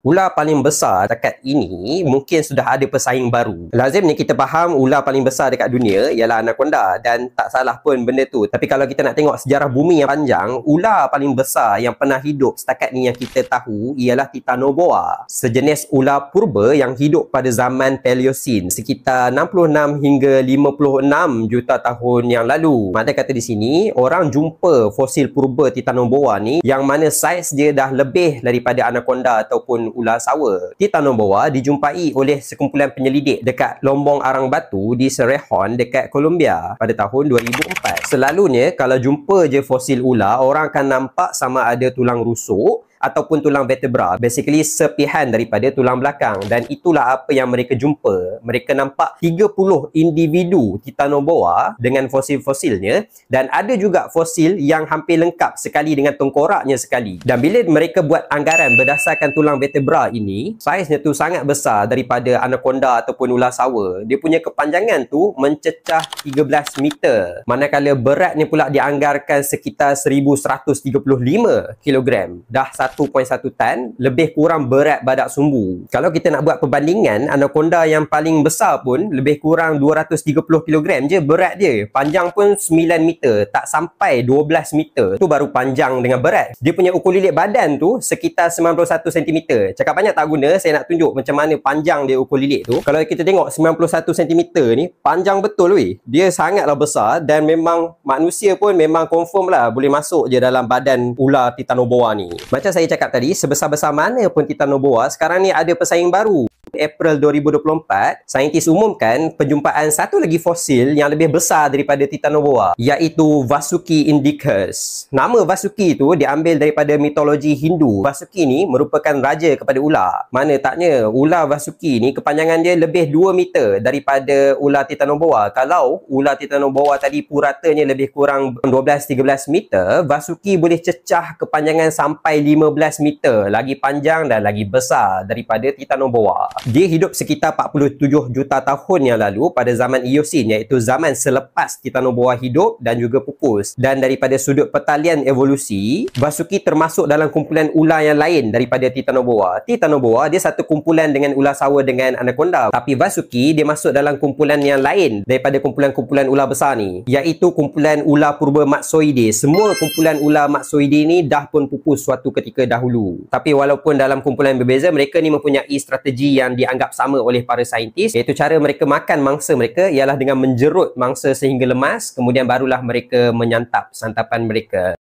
Ular paling besar dekat ini mungkin sudah ada pesaing baru. Lazimnya kita faham ular paling besar dekat dunia ialah anaconda dan tak salah pun benda tu. Tapi kalau kita nak tengok sejarah bumi yang panjang, ular paling besar yang pernah hidup setakat ni yang kita tahu ialah Titanoboa. Sejenis ular purba yang hidup pada zaman Paleocene sekitar 66 hingga 56 juta tahun yang lalu. Makna kata di sini, orang jumpa fosil purba Titanoboa ni yang mana saiz dia dah lebih daripada anaconda ataupun ular sawa. Titanoboa dijumpai oleh sekumpulan penyelidik dekat Lombong Arang Batu di Cerrejón dekat Colombia pada tahun 2004. Selalunya kalau jumpa je fosil ular, orang akan nampak sama ada tulang rusuk ataupun tulang vertebra, basically serpihan daripada tulang belakang, dan itulah apa yang mereka jumpa. Mereka nampak 30 individu Titanoboa dengan fosil-fosilnya, dan ada juga fosil yang hampir lengkap sekali dengan tengkoraknya sekali. Dan bila mereka buat anggaran berdasarkan tulang vertebra ini, saiznya tu sangat besar daripada anaconda ataupun ular sawa. Dia punya kepanjangan tu mencecah 13 meter, manakala beratnya pula dianggarkan sekitar 1135 kilogram. Dah 1.1 tan, lebih kurang berat badak sumbu. Kalau kita nak buat perbandingan, anaconda yang paling besar pun lebih kurang 230 kg je berat dia. Panjang pun 9 meter, tak sampai 12 meter. Tu baru panjang dengan berat. Dia punya ukur lilit badan tu sekitar 91 cm. Cakap banyak tak guna, saya nak tunjuk macam mana panjang dia ukur lilit tu. Kalau kita tengok 91 cm ni, panjang betul weh. Dia sangatlah besar dan memang manusia pun memang confirm lah boleh masuk je dalam badan ular Titanoboa ni. Macam saya cakap tadi, sebesar-besar mana pun Titanoboa, sekarang ni ada pesaing baru. April 2024, saintis umumkan penjumpaan satu lagi fosil yang lebih besar daripada Titanoboa, iaitu Vasuki indicus. Nama Vasuki tu diambil daripada mitologi Hindu. Vasuki ni merupakan raja kepada ular. Mana taknya ular Vasuki ni kepanjangan dia lebih 2 meter daripada ular Titanoboa. Kalau ular Titanoboa tadi puratanya lebih kurang 12-13 meter, Vasuki boleh cecah kepanjangan sampai 15 meter, lagi panjang dan lagi besar daripada Titanoboa. Dia hidup sekitar 47 juta tahun yang lalu pada zaman Eocene, iaitu zaman selepas Titanoboa hidup dan juga pupus. Dan daripada sudut pertalian evolusi, Vasuki termasuk dalam kumpulan ular yang lain daripada Titanoboa. Titanoboa dia satu kumpulan dengan ular sawa dengan anaconda, tapi Vasuki dia masuk dalam kumpulan yang lain daripada kumpulan-kumpulan ular besar ni, iaitu kumpulan ular purba Maxoidae. Semua kumpulan ular Maxoidae ni dah pun pupus suatu ketika dahulu. Tapi walaupun dalam kumpulan berbeza, mereka ni mempunyai strategi yang dianggap sama oleh para saintis, iaitu cara mereka makan mangsa mereka ialah dengan menjerut mangsa sehingga lemas, kemudian barulah mereka menyantap santapan mereka.